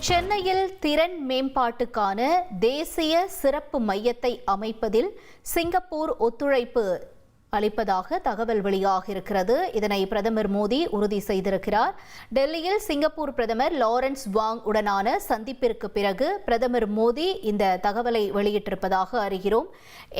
சென்னையில் திறன் மேம்பாட்டுக்கான தேசிய சிறப்பு மையத்தை அமைப்பதில் சிங்கப்பூர் ஒத்துழைப்பு அளிப்பதாக தகவல் வெளியாக இருக்கிறது. இதனை பிரதமர் மோடி உறுதி செய்திருக்கிறார். டெல்லியில் சிங்கப்பூர் பிரதமர் லாரன்ஸ் வாங் உடனான சந்திப்பிற்கு பிறகு பிரதமர் மோடி இந்த தகவலை வெளியிட்டிருப்பதாக அறிகிறோம்.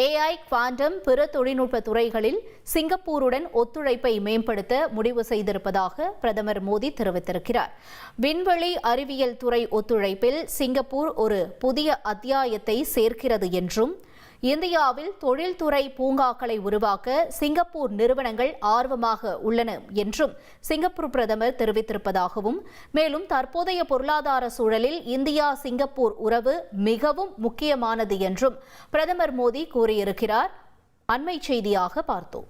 AI, குவாண்டம், பிற தொழில்நுட்ப துறைகளில் சிங்கப்பூருடன் ஒத்துழைப்பை மேம்படுத்த முடிவு செய்திருப்பதாக பிரதமர் மோடி தெரிவித்திருக்கிறார். விண்வெளி அறிவியல் துறை ஒத்துழைப்பில் சிங்கப்பூர் ஒரு புதிய அத்தியாயத்தை சேர்க்கிறது என்றும் இந்தியாவில் தொழில்துறை பூங்காக்களை உருவாக்க சிங்கப்பூர் நிறுவனங்கள் ஆர்வமாக உள்ளன என்றும் சிங்கப்பூர் பிரதமர் தெரிவித்திருப்பதாகவும், மேலும் தற்போதைய பொருளாதார சூழலில் இந்தியா சிங்கப்பூர் உறவு மிகவும் முக்கியமானது என்றும் பிரதமர் மோடி கூறியிருக்கிறார். அண்மை செய்தியாக பார்த்தோம்.